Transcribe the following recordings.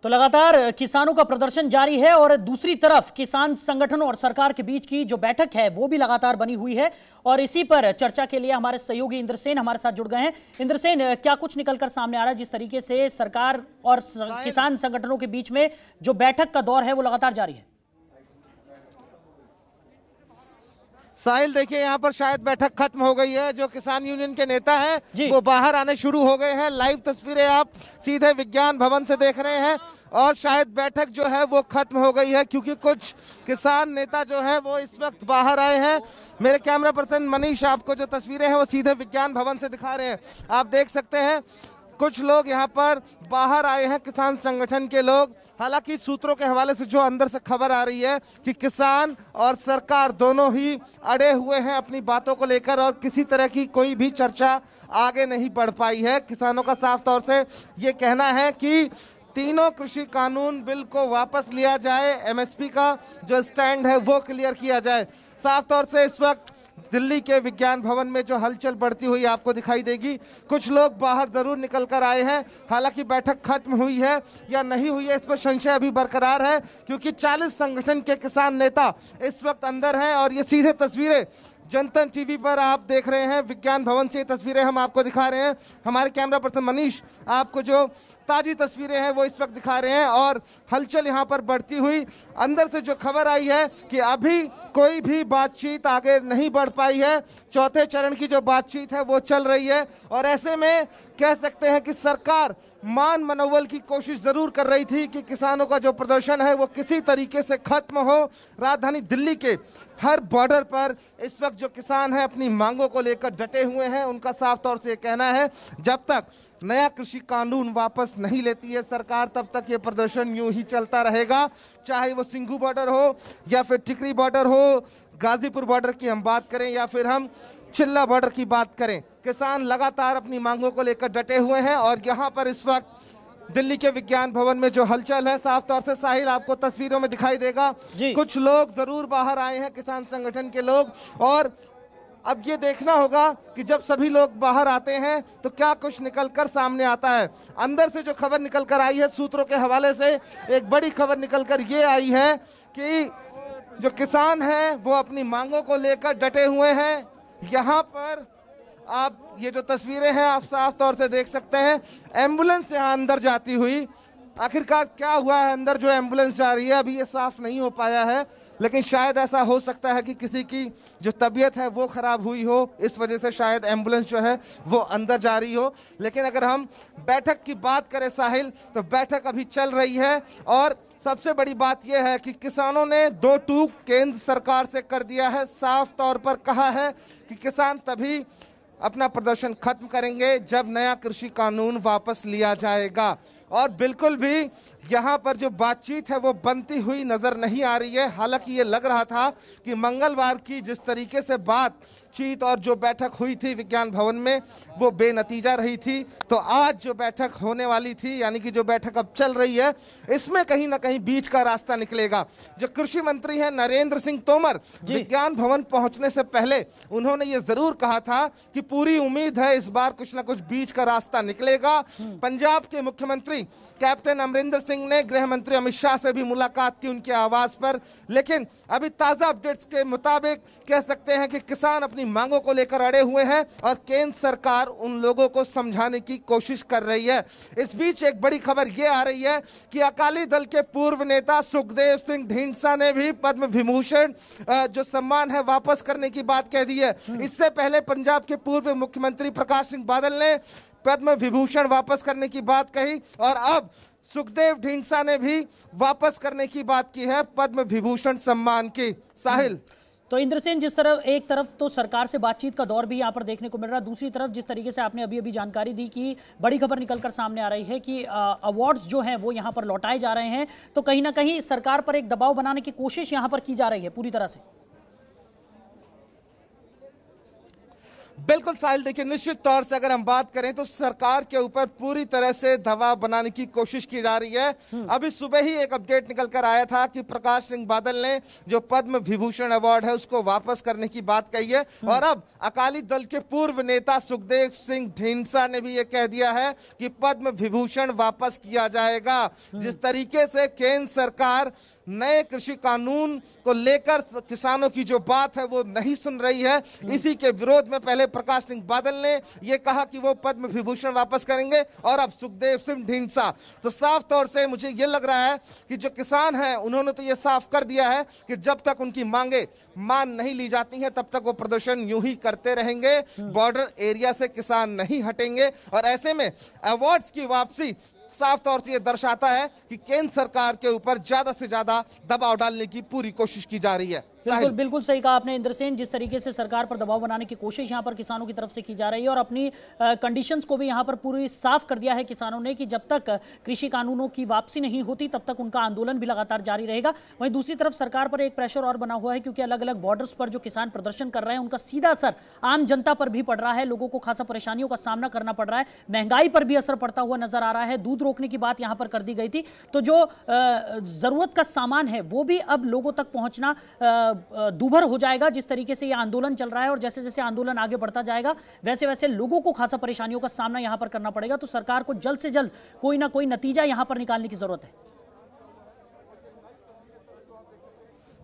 तो लगातार किसानों का प्रदर्शन जारी है और दूसरी तरफ किसान संगठनों और सरकार के बीच की जो बैठक है वो भी लगातार बनी हुई है। और इसी पर चर्चा के लिए हमारे सहयोगी इंद्रसेन हमारे साथ जुड़ गए हैं। इंद्रसेन, क्या कुछ निकलकर सामने आ रहा है जिस तरीके से सरकार और किसान संगठनों के बीच में जो बैठक का दौर है वो लगातार जारी है? साहिल, देखिए यहाँ पर शायद बैठक खत्म हो गई है। जो किसान यूनियन के नेता हैं वो बाहर आने शुरू हो गए हैं। लाइव तस्वीरें आप सीधे विज्ञान भवन से देख रहे हैं और शायद बैठक जो है वो खत्म हो गई है क्योंकि कुछ किसान नेता जो है वो इस वक्त बाहर आए हैं। मेरे कैमरा पर्सन मनीष आपको जो तस्वीरें हैं वो सीधे विज्ञान भवन से दिखा रहे हैं। आप देख सकते हैं कुछ लोग यहाँ पर बाहर आए हैं, किसान संगठन के लोग। हालांकि सूत्रों के हवाले से जो अंदर से खबर आ रही है कि किसान और सरकार दोनों ही अड़े हुए हैं अपनी बातों को लेकर और किसी तरह की कोई भी चर्चा आगे नहीं बढ़ पाई है। किसानों का साफ तौर से ये कहना है कि तीनों कृषि कानून बिल को वापस लिया जाए, एमएसपी का जो स्टैंड है वो क्लियर किया जाए। साफ तौर से इस वक्त दिल्ली के विज्ञान भवन में जो हलचल बढ़ती हुई आपको दिखाई देगी। कुछ लोग बाहर जरूर निकल कर आए हैं। हालांकि बैठक खत्म हुई है या नहीं हुई है इस पर संशय अभी बरकरार है क्योंकि 40 संगठन के किसान नेता इस वक्त अंदर हैं और ये सीधे तस्वीरें जनता टीवी पर आप देख रहे हैं। विज्ञान भवन से ये तस्वीरें हम आपको दिखा रहे हैं। हमारे कैमरा पर्सन मनीष आपको जो ताजी तस्वीरें हैं वो इस वक्त दिखा रहे हैं और हलचल यहाँ पर बढ़ती हुई अंदर से जो खबर आई है कि अभी कोई भी बातचीत आगे नहीं बढ़ पाई है। चौथे चरण की जो बातचीत है वो चल रही है और ऐसे में कह सकते हैं कि सरकार मान मनोबल की कोशिश जरूर कर रही थी कि किसानों का जो प्रदर्शन है वो किसी तरीके से खत्म हो। राजधानी दिल्ली के हर बॉर्डर पर इस वक्त जो किसान हैं अपनी मांगों को लेकर डटे हुए हैं। उनका साफ तौर से कहना है जब तक नया कृषि कानून वापस नहीं लेती है सरकार तब तक ये प्रदर्शन यूं ही चलता रहेगा। चाहे वो सिंघू बॉर्डर हो या फिर टिकरी बॉर्डर हो, गाजीपुर बॉर्डर की हम बात करें या फिर हम चिल्ला बॉर्डर की बात करें, किसान लगातार अपनी मांगों को लेकर डटे हुए हैं। और यहाँ पर इस वक्त दिल्ली के विज्ञान भवन में जो हलचल है साफ तौर से साहिल आपको तस्वीरों में दिखाई देगा। कुछ लोग जरूर बाहर आए हैं, किसान संगठन के लोग। और अब ये देखना होगा कि जब सभी लोग बाहर आते हैं तो क्या कुछ निकलकर सामने आता है। अंदर से जो खबर निकलकर आई है सूत्रों के हवाले से एक बड़ी खबर निकलकर ये आई है कि जो किसान हैं वो अपनी मांगों को लेकर डटे हुए हैं। यहाँ पर आप ये जो तस्वीरें हैं आप साफ तौर से देख सकते हैं, एम्बुलेंस यहाँ अंदर जाती हुई। आखिरकार क्या हुआ है अंदर जो एम्बुलेंस जा रही है अभी ये साफ नहीं हो पाया है, लेकिन शायद ऐसा हो सकता है कि किसी की जो तबीयत है वो खराब हुई हो, इस वजह से शायद एम्बुलेंस जो है वो अंदर जा रही हो। लेकिन अगर हम बैठक की बात करें साहिल तो बैठक अभी चल रही है और सबसे बड़ी बात यह है कि किसानों ने दो टूक केंद्र सरकार से कर दिया है। साफ तौर पर कहा है कि किसान तभी अपना प्रदर्शन खत्म करेंगे जब नया कृषि कानून वापस लिया जाएगा। और बिल्कुल भी यहाँ पर जो बातचीत है वो बनती हुई नजर नहीं आ रही है। हालांकि ये लग रहा था कि मंगलवार की जिस तरीके से बातचीत और जो बैठक हुई थी विज्ञान भवन में वो बेनतीजा रही थी, तो आज जो बैठक होने वाली थी यानी कि जो बैठक अब चल रही है इसमें कहीं ना कहीं बीच का रास्ता निकलेगा। जो कृषि मंत्री हैं नरेंद्र सिंह तोमर विज्ञान भवन पहुंचने से पहले उन्होंने ये जरूर कहा था कि पूरी उम्मीद है इस बार कुछ ना कुछ बीच का रास्ता निकलेगा। पंजाब के मुख्यमंत्री कैप्टन अमरिंदर सिंह ने गृह मंत्री अमित शाह से भी मुलाकात की उनके आवास पर, लेकिन अभी ताजा अपडेट्स के मुताबिक कह सकते हैं कि किसान अपनी मांगों को लेकर अड़े हुए हैं और केंद्र सरकार उन लोगों को समझाने की कोशिश कर रही है। इस बीच एक बड़ी खबर यह आ रही है कि अकाली दल के पूर्व नेता सुखदेव सिंह ढींडसा ने भी पद्म विभूषण जो सम्मान है वापस करने की बात कह दी है। इससे पहले पंजाब के पूर्व मुख्यमंत्री प्रकाश सिंह बादल ने पद्म विभूषण वापस करने की बात कही और अब सुखदेव ढींडसा ने भी वापस करने की बात की है पद्म विभूषण सम्मान की। साहिल, तो इंद्रसेन, जिस तरह एक तरफ तो सरकार से बातचीत का दौर भी यहाँ पर देखने को मिल रहा है, दूसरी तरफ जिस तरीके से आपने अभी जानकारी दी कि बड़ी खबर निकलकर सामने आ रही है कि अवार्ड्स जो हैं वो यहाँ पर लौटाए जा रहे हैं, तो कहीं ना कहीं सरकार पर एक दबाव बनाने की कोशिश यहाँ पर की जा रही है पूरी तरह से। बिल्कुल साहिल, देखिए निश्चित तौर से अगर हम बात करें तो सरकार के ऊपर पूरी तरह से दबाव बनाने की कोशिश की जा रही है। अभी सुबह ही एक अपडेट निकल कर आया था कि प्रकाश सिंह बादल ने जो पद्म विभूषण अवार्ड है उसको वापस करने की बात कही है, और अब अकाली दल के पूर्व नेता सुखदेव सिंह ढींडसा ने भी ये कह दिया है कि पद्म विभूषण वापस किया जाएगा। जिस तरीके से केंद्र सरकार नए कृषि कानून को लेकर किसानों की जो बात है वो नहीं सुन रही है, इसी के विरोध में पहले प्रकाश सिंह बादल ने ये कहा कि वो पद्म विभूषण वापस करेंगे, और अब सुखदेव सिंह ढींडसा। तो साफ तौर से मुझे ये लग रहा है कि जो किसान हैं उन्होंने तो ये साफ कर दिया है कि जब तक उनकी मांगे मान नहीं ली जाती हैं तब तक वो प्रदर्शन यूं ही करते रहेंगे, बॉर्डर एरिया से किसान नहीं हटेंगे। और ऐसे में अवार्ड्स की वापसी साफ तौर से यह दर्शाता है कि केंद्र सरकार के ऊपर ज्यादा से ज्यादा दबाव डालने की पूरी कोशिश की जा रही है। बिल्कुल बिल्कुल सही कहा आपने इंद्रसेन, जिस तरीके से सरकार पर दबाव बनाने की कोशिश यहां पर किसानों की तरफ से की जा रही है, और अपनी कंडीशंस को भी यहां पर पूरी साफ कर दिया है किसानों ने कि जब तक कृषि कानूनों की वापसी नहीं होती तब तक उनका आंदोलन भी लगातार जारी रहेगा। वहीं दूसरी तरफ सरकार पर एक प्रेशर और बना हुआ है, क्योंकि अलग अलग बॉर्डर्स पर जो किसान प्रदर्शन कर रहे हैं उनका सीधा असर आम जनता पर भी पड़ रहा है, लोगों को खासा परेशानियों का सामना करना पड़ रहा है, महंगाई पर भी असर पड़ता हुआ नजर आ रहा है। दूध रोकने की बात यहां पर कर दी गई थी, तो जो जरूरत का सामान है वो भी अब लोगों तक पहुंचना दूभर हो जाएगा। जिस तरीके से यह आंदोलन चल रहा है और जैसे जैसे आंदोलन आगे बढ़ता जाएगा वैसे वैसे लोगों को खासा परेशानियों का सामना यहां पर करना पड़ेगा। तो सरकार को जल्द से जल्द कोई ना कोई नतीजा यहां पर निकालने की जरूरत है।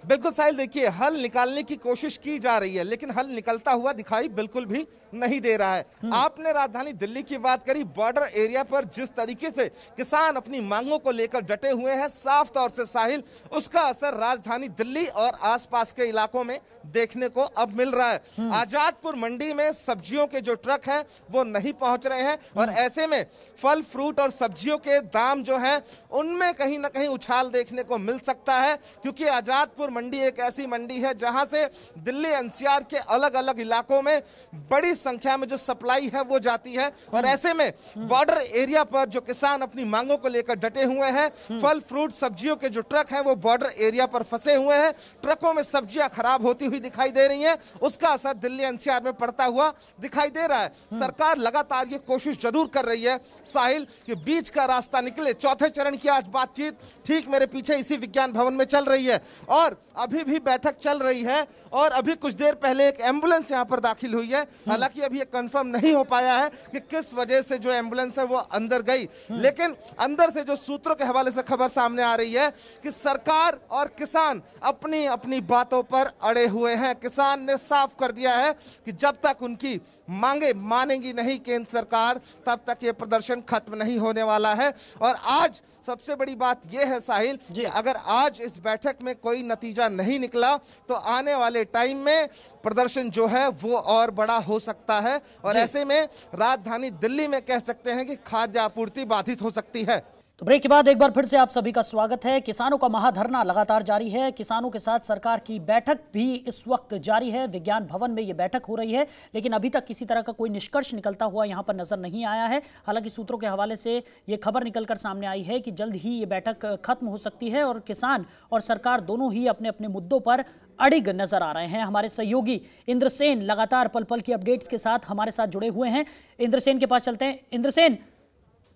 बिल्कुल साहिल, देखिए हल निकालने की कोशिश की जा रही है, लेकिन हल निकलता हुआ दिखाई बिल्कुल भी नहीं दे रहा है। आपने राजधानी दिल्ली की बात करी, बॉर्डर एरिया पर जिस तरीके से किसान अपनी मांगों को लेकर डटे हुए हैं, साफ तौर से साहिल उसका असर राजधानी दिल्ली और आसपास के इलाकों में देखने को अब मिल रहा है। आजादपुर मंडी में सब्जियों के जो ट्रक हैं वो नहीं पहुंच रहे हैं, और ऐसे में फल फ्रूट और सब्जियों के दाम जो हैं उनमें कहीं ना कहीं उछाल देखने को मिल सकता है, क्योंकि आजादपुर मंडी एक ऐसी मंडी है जहां से दिल्ली एनसीआर के अलग अलग इलाकों में बड़ी संख्या में जो सप्लाई है वो जाती है। और ऐसे में बॉर्डर एरिया पर जो किसान अपनी मांगों को लेकर डटे हुए हैं, फल फ्रूट सब्जियों के जो ट्रक हैं वो बॉर्डर एरिया पर फंसे हुए हैं, ट्रकों में सब्जियां खराब होती हुई दिखाई दे रही हैं, उसका असर दिल्ली एनसीआर में पड़ता हुआ दिखाई दे रहा है। सरकार लगातार ये कोशिश जरूर कर रही है साहिल कि बीच का रास्ता निकले। चौथे चरण की आज बातचीत ठीक मेरे पीछे इसी विज्ञान भवन में चल रही है, और अभी भी बैठक चल रही है, और अभी कुछ देर पहले एक एम्बुलेंस यहां पर दाखिल हुई है। हालांकि अभी ये कंफर्म नहीं हो पाया है कि किस वजह से जो एम्बुलेंस है वो अंदर गई, लेकिन अंदर से जो सूत्रों के हवाले से खबर सामने आ रही है कि सरकार और किसान अपनी अपनी बातों पर अड़े हुए हैं। किसान ने साफ कर दिया है कि जब तक उनकी मांगे मानेंगी नहीं केंद्र सरकार तब तक ये प्रदर्शन खत्म नहीं होने वाला है। और आज सबसे बड़ी बात यह है साहिल कि अगर आज इस बैठक में कोई नतीजा नहीं निकला तो आने वाले टाइम में प्रदर्शन जो है वो और बड़ा हो सकता है, और ऐसे में राजधानी दिल्ली में कह सकते हैं कि खाद्य आपूर्ति बाधित हो सकती है। तो ब्रेक के बाद एक बार फिर से आप सभी का स्वागत है। किसानों का महाधरना लगातार जारी है, किसानों के साथ सरकार की बैठक भी इस वक्त जारी है। विज्ञान भवन में ये बैठक हो रही है, लेकिन अभी तक किसी तरह का कोई निष्कर्ष निकलता हुआ यहां पर नजर नहीं आया है। हालांकि सूत्रों के हवाले से ये खबर निकलकर सामने आई है कि जल्द ही ये बैठक खत्म हो सकती है, और किसान और सरकार दोनों ही अपने अपने मुद्दों पर अड़िग नजर आ रहे हैं। हमारे सहयोगी इंद्रसेन लगातार पल पल की अपडेट्स के साथ हमारे साथ जुड़े हुए हैं। इंद्रसेन के पास चलते हैं। इंद्रसेन,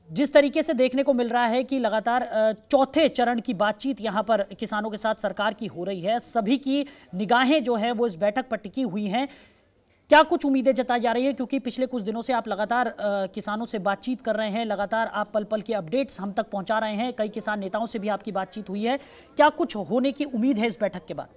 जिस तरीके से देखने को मिल रहा है कि लगातार चौथे चरण की बातचीत यहां पर किसानों के साथ सरकार की हो रही है, सभी की निगाहें जो है वो इस बैठक पर टिकी हुई हैं, क्या कुछ उम्मीदें जताई जा रही है? क्योंकि पिछले कुछ दिनों से आप लगातार किसानों से बातचीत कर रहे हैं, लगातार आप पल पल की अपडेट्स हम तक पहुंचा रहे हैं, कई किसान नेताओं से भी आपकी बातचीत हुई है, क्या कुछ होने की उम्मीद है इस बैठक के बाद?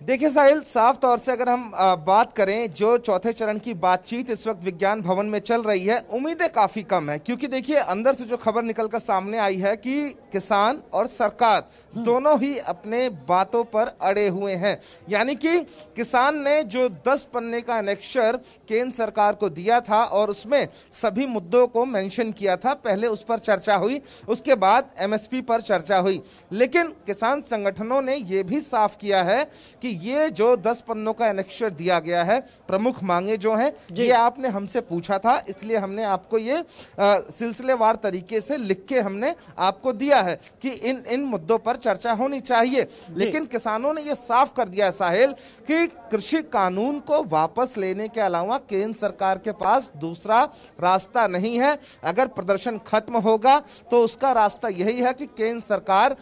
देखिए साहिल, साफ तौर से अगर हम बात करें जो चौथे चरण की बातचीत इस वक्त विज्ञान भवन में चल रही है, उम्मीदें काफी कम है, क्योंकि देखिए अंदर से जो खबर निकलकर सामने आई है कि किसान और सरकार दोनों ही अपने बातों पर अड़े हुए हैं। यानी कि किसान ने जो 10 पन्ने का एनेक्सर केंद्र सरकार को दिया था और उसमें सभी मुद्दों को मेंशन किया था, पहले उस पर चर्चा हुई, उसके बाद एमएसपी पर चर्चा हुई, लेकिन किसान संगठनों ने यह भी साफ किया है कि ये जो 10 पन्नों का एनेक्सर दिया गया है, प्रमुख मांगे जो हैं ये आपने हमसे पूछा था, इसलिए हमने आपको ये सिलसिलेवार तरीके से लिख के हमने आपको दिया है कि इन मुद्दों पर चर्चा होनी चाहिए। लेकिन किसानों ने ये साफ कर दिया है साहिल कि कृषि कानून को वापस लेने के अलावा केंद्र सरकार के पास दूसरा रास्ता नहीं है। अगर प्रदर्शन खत्म होगा तो उसका रास्ता यही है कि केंद्र सरकार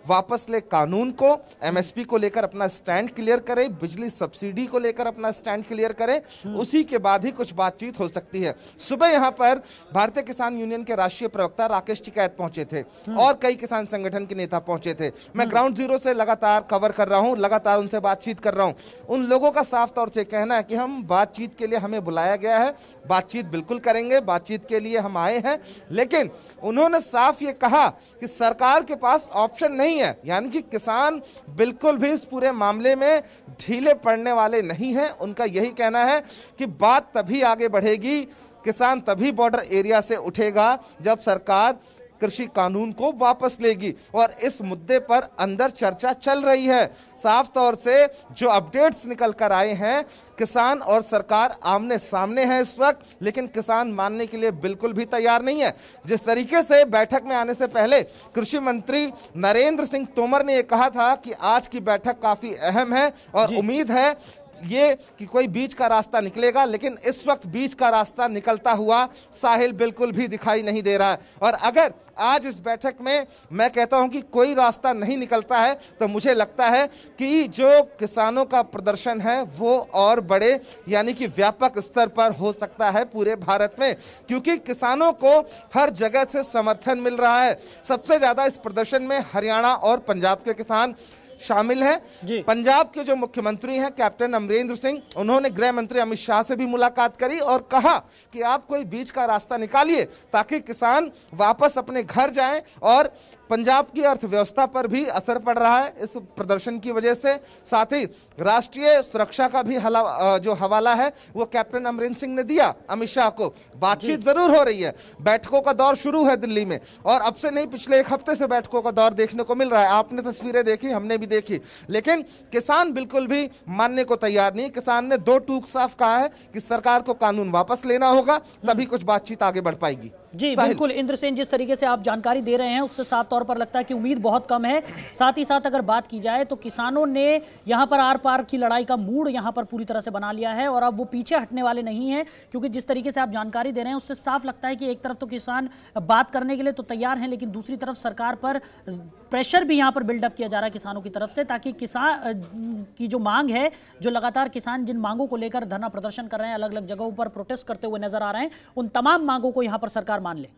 वापस ले कानून को, एमएसपी को लेकर अपना स्टैंड क्लियर करे, बिजली सब्सिडी को लेकर अपना स्टैंड क्लियर करे, उसी के बाद ही कुछ बातचीत हो सकती है। सुबह यहां पर भारतीय किसान यूनियन के राष्ट्रीय प्रवक्ता राकेश टिकैत पहुंचे थे और कई किसान संगठन के नेता पहुंचे थे। मैं ग्राउंड जीरो से लगातार कवर कर रहा हूं, लगातार उनसे बातचीत कर रहा हूं। उन लोगों का साफ तौर से कहना है कि हम बातचीत के लिए हमें बुलाया गया है, बातचीत बिल्कुल करेंगे, बातचीत के लिए हम आए हैं। लेकिन उन्होंने साफ ये कहा कि सरकार के पास ऑप्शन नहीं है, यानी कि किसान बिल्कुल भी इस पूरे मामले में ढीले पड़ने वाले नहीं हैं। उनका यही कहना है कि बात तभी आगे बढ़ेगी, किसान तभी बॉर्डर एरिया से उठेगा जब सरकार कृषि कानून को वापस लेगी। और इस मुद्दे पर अंदर चर्चा चल रही है। साफ तौर से जो अपडेट्स निकल कर आए हैं, किसान और सरकार आमने सामने है इस वक्त, लेकिन किसान मानने के लिए बिल्कुल भी तैयार नहीं है। जिस तरीके से बैठक में आने से पहले कृषि मंत्री नरेंद्र सिंह तोमर ने यह कहा था कि आज की बैठक काफी अहम है और उम्मीद है ये कि कोई बीच का रास्ता निकलेगा, लेकिन इस वक्त बीच का रास्ता निकलता हुआ साहिल बिल्कुल भी दिखाई नहीं दे रहा है। और अगर आज इस बैठक में मैं कहता हूं कि कोई रास्ता नहीं निकलता है तो मुझे लगता है कि जो किसानों का प्रदर्शन है वो और बड़े यानी कि व्यापक स्तर पर हो सकता है पूरे भारत में, क्योंकि किसानों को हर जगह से समर्थन मिल रहा है। सबसे ज्यादा इस प्रदर्शन में हरियाणा और पंजाब के किसान शामिल हैं। पंजाब के जो मुख्यमंत्री हैं कैप्टन अमरिंदर सिंह, उन्होंने गृह मंत्री अमित शाह से भी मुलाकात करी और कहा कि आप कोई बीच का रास्ता निकालिए ताकि किसान वापस अपने घर जाएं। और पंजाब की अर्थव्यवस्था पर भी असर पड़ रहा है इस प्रदर्शन की वजह से। साथ ही राष्ट्रीय सुरक्षा का भी जो हवाला है वो कैप्टन अमरिंदर सिंह ने दिया अमित शाह को। बातचीत जरूर हो रही है, बैठकों का दौर शुरू है दिल्ली में, और अब से नहीं पिछले एक हफ्ते से बैठकों का दौर देखने को मिल रहा है। आपने तस्वीरें देखी, हमने भी देखी, लेकिन किसान बिल्कुल भी मानने को तैयार नहीं। किसान ने दो टूक साफ कहा है कि सरकार को कानून वापस लेना होगा, तभी कुछ बातचीत आगे बढ़ पाएगी। जी बिल्कुल इंद्रसेन, जिस तरीके से आप जानकारी दे रहे हैं उससे साफ तौर पर लगता है कि उम्मीद बहुत कम है। साथ ही साथ अगर बात की जाए तो किसानों ने यहां पर आर पार की लड़ाई का मूड यहां पर पूरी तरह से बना लिया है और अब वो पीछे हटने वाले नहीं हैं, क्योंकि जिस तरीके से आप जानकारी दे रहे हैं उससे साफ लगता है कि एक तरफ तो किसान बात करने के लिए तो तैयार हैं, लेकिन दूसरी तरफ सरकार पर प्रेशर भी यहां पर बिल्डअप किया जा रहा है किसानों की तरफ से, ताकि किसान की जो मांग है, जो लगातार किसान जिन मांगों को लेकर धरना प्रदर्शन कर रहे हैं, अलग अलग जगहों पर प्रोटेस्ट करते हुए नजर आ रहे हैं, उन तमाम मांगों को यहां पर सरकार मान ले।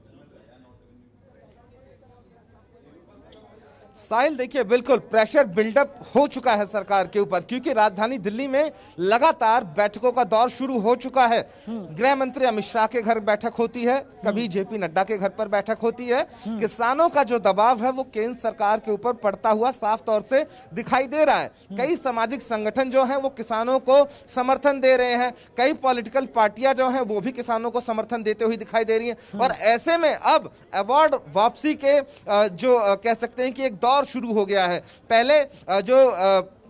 साहिल देखिए, बिल्कुल प्रेशर बिल्डअप हो चुका है सरकार के ऊपर, क्योंकि राजधानी दिल्ली में लगातार बैठकों का दौर शुरू हो चुका है। गृह मंत्री अमित शाह के घर बैठक होती है, कभी जेपी नड्डा के घर पर बैठक होती है। किसानों का जो दबाव है वो केंद्र सरकार के ऊपर पड़ता हुआ साफ तौर से दिखाई दे रहा है। कई सामाजिक संगठन जो हैं वो किसानों को समर्थन दे रहे हैं, कई पॉलिटिकल पार्टियां जो हैं वो भी किसानों को समर्थन देते हुए दिखाई दे रही हैं। और ऐसे में अब अवार्ड वापसी के जो कह सकते हैं कि एक दौर शुरू हो गया है। पहले जो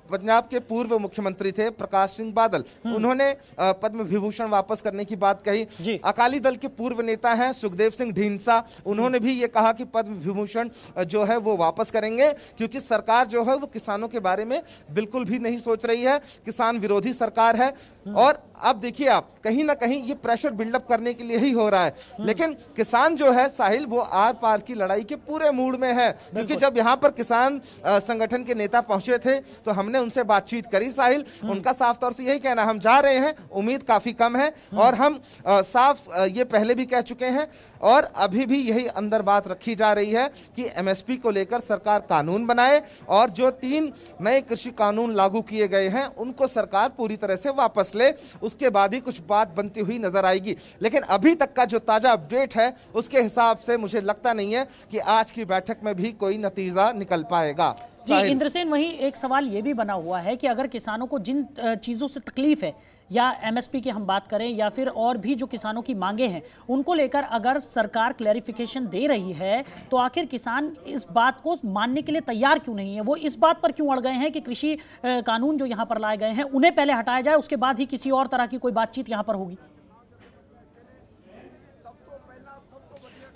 पंजाब के पूर्व मुख्यमंत्री थे प्रकाश सिंह बादल, उन्होंने पद्म विभूषण वापस करने की बात कही। अकाली दल के पूर्व नेता हैं सुखदेव सिंह ढींडसा, उन्होंने भी ये कहा कि पद्म विभूषण जो है वो वापस करेंगे, क्योंकि सरकार जो है वो किसानों के बारे में बिल्कुल भी नहीं सोच रही है, किसान विरोधी सरकार है। और अब देखिए आप, कहीं ना कहीं ये प्रेशर बिल्डअप करने के लिए ही हो रहा है। लेकिन किसान जो है साहिल, वो आर पार की लड़ाई के पूरे मूड में है, क्योंकि जब यहाँ पर किसान संगठन के नेता पहुंचे थे तो हमने उनसे बातचीत करी साहिल, उनका साफ तौर से यही कहना, हम जा रहे हैं, उम्मीद काफी कम है, और हम साफ ये पहले भी कह चुके हैं और अभी भी यही अंदर बात रखी जा रही है कि एमएसपी को लेकर सरकार कानून बनाए और जो 3 नए कृषि कानून लागू किए गए हैं उनको सरकार पूरी तरह से वापस ले, उसके बाद ही कुछ बात बनती हुई नजर आएगी। लेकिन अभी तक का जो ताजा अपडेट है उसके हिसाब से मुझे लगता नहीं है कि आज की बैठक में भी कोई नतीजा निकल पाएगा। जी इंद्रसेन, वहीं एक सवाल ये भी बना हुआ है कि अगर किसानों को जिन चीज़ों से तकलीफ है, या एमएसपी की हम बात करें या फिर और भी जो किसानों की मांगे हैं उनको लेकर अगर सरकार क्लैरिफिकेशन दे रही है तो आखिर किसान इस बात को मानने के लिए तैयार क्यों नहीं है? वो इस बात पर क्यों अड़ गए हैं कि कृषि कानून जो यहां पर लाए गए हैं उन्हें पहले हटाया जाए, उसके बाद ही किसी और तरह की कोई बातचीत यहां पर होगी?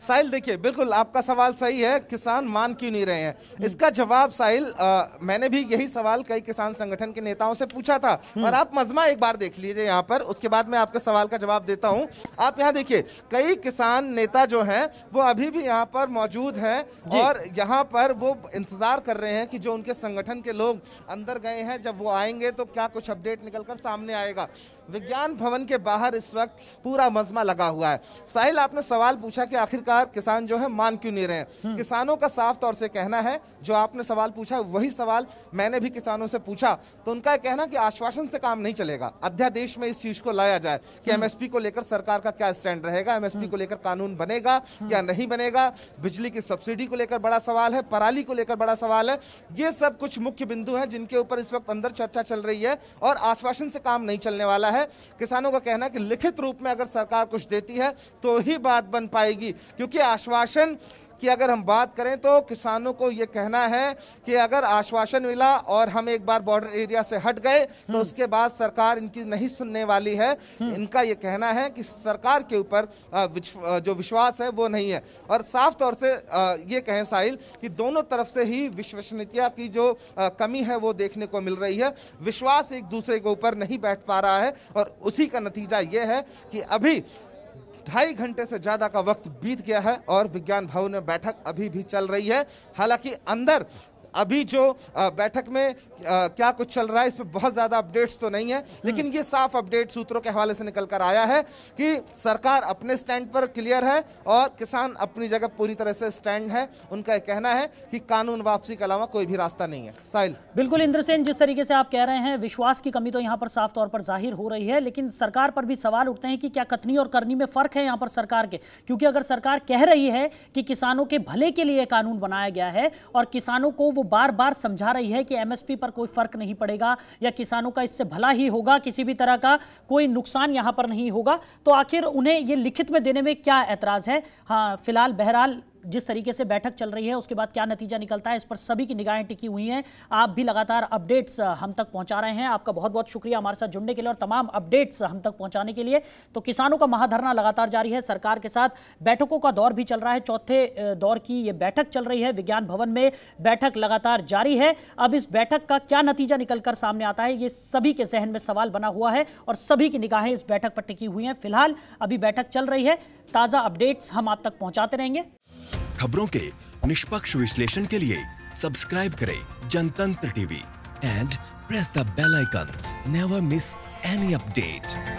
साहिल देखिए, बिल्कुल आपका सवाल सही है, किसान मान क्यों नहीं रहे हैं। इसका जवाब साहिल, मैंने भी यही सवाल कई किसान संगठन के नेताओं से पूछा था और आप मजमा एक बार देख लीजिए यहाँ पर, उसके बाद मैं आपके सवाल का जवाब देता हूँ। आप यहाँ देखिए, कई किसान नेता जो हैं वो अभी भी यहाँ पर मौजूद हैं और यहाँ पर वो इंतजार कर रहे हैं कि जो उनके संगठन के लोग अंदर गए हैं जब वो आएंगे तो क्या कुछ अपडेट निकलकर सामने आएगा। विज्ञान भवन के बाहर इस वक्त पूरा मजमा लगा हुआ है। साहिल, आपने सवाल पूछा कि आखिरकार किसान जो है मान क्यों नहीं रहे हैं। किसानों का साफ तौर से कहना है, जो आपने सवाल पूछा वही सवाल मैंने भी किसानों से पूछा, तो उनका कहना कि आश्वासन से काम नहीं चलेगा। अध्यादेश में इस चीज को लाया जाए कि एमएसपी को लेकर सरकार का क्या स्टैंड रहेगा, एमएसपी को लेकर कानून बनेगा या नहीं बनेगा। बिजली की सब्सिडी को लेकर बड़ा सवाल है, पराली को लेकर बड़ा सवाल है। ये सब कुछ मुख्य बिंदु हैं जिनके ऊपर इस वक्त अंदर चर्चा चल रही है और आश्वासन से काम नहीं चलने वाला है। किसानों का कहना है कि लिखित रूप में अगर सरकार कुछ देती है तो ही बात बन पाएगी, क्योंकि आश्वासन कि अगर हम बात करें तो किसानों को यह कहना है कि अगर आश्वासन मिला और हम एक बार बॉर्डर एरिया से हट गए तो उसके बाद सरकार इनकी नहीं सुनने वाली है। इनका यह कहना है कि सरकार के ऊपर जो विश्वास है वो नहीं है। और साफ तौर से ये कहें साहिल कि दोनों तरफ से ही विश्वसनीयता की जो कमी है वो देखने को मिल रही है। विश्वास एक दूसरे के ऊपर नहीं बैठ पा रहा है और उसी का नतीजा ये है कि अभी 2.5 घंटे से ज्यादा का वक्त बीत गया है और विज्ञान भवन में बैठक अभी भी चल रही है। हालांकि अंदर अभी जो बैठक में क्या कुछ चल रहा है इस पर बहुत ज्यादा अपडेट्स तो नहीं है, लेकिन ये साफ अपडेट सूत्रों के हवाले से निकल कर आया है कि सरकार अपने स्टैंड पर क्लियर है और किसान अपनी जगह पूरी तरह से स्टैंड है। उनका यह कहना है कि कानून वापसी के अलावा कोई भी रास्ता नहीं है। साहिल, बिल्कुल इंद्रसेन, जिस तरीके से आप कह रहे हैं विश्वास की कमी तो यहाँ पर साफ तौर पर जाहिर हो रही है, लेकिन सरकार पर भी सवाल उठते हैं कि क्या कथनी और करनी में फर्क है यहाँ पर सरकार के। क्योंकि अगर सरकार कह रही है कि किसानों के भले के लिए कानून बनाया गया है और किसानों को वो बार बार समझा रही है कि एमएसपी पर कोई फर्क नहीं पड़ेगा या किसानों का इससे भला ही होगा, किसी भी तरह का कोई नुकसान यहां पर नहीं होगा, तो आखिर उन्हें ये लिखित में देने में क्या ऐतराज है? हाँ, फिलहाल बहरहाल जिस तरीके से बैठक चल रही है उसके बाद क्या नतीजा निकलता है इस पर सभी की निगाहें टिकी हुई हैं। आप भी लगातार अपडेट्स हम तक पहुंचा रहे हैं। आपका बहुत बहुत शुक्रिया हमारे साथ जुड़ने के लिए और तमाम अपडेट्स हम तक पहुंचाने के लिए। तो किसानों का महाधरना लगातार जारी है, सरकार के साथ बैठकों का दौर भी चल रहा है। चौथे दौर की ये बैठक चल रही है, विज्ञान भवन में बैठक लगातार जारी है। अब इस बैठक का क्या नतीजा निकलकर सामने आता है ये सभी के जहन में सवाल बना हुआ है और सभी की निगाहें इस बैठक पर टिकी हुई हैं। फिलहाल अभी बैठक चल रही है, ताजा अपडेट्स हम आप तक पहुंचाते रहेंगे। खबरों के निष्पक्ष विश्लेषण के लिए सब्सक्राइब करें Jantantra TV and press the bell icon. Never miss any update.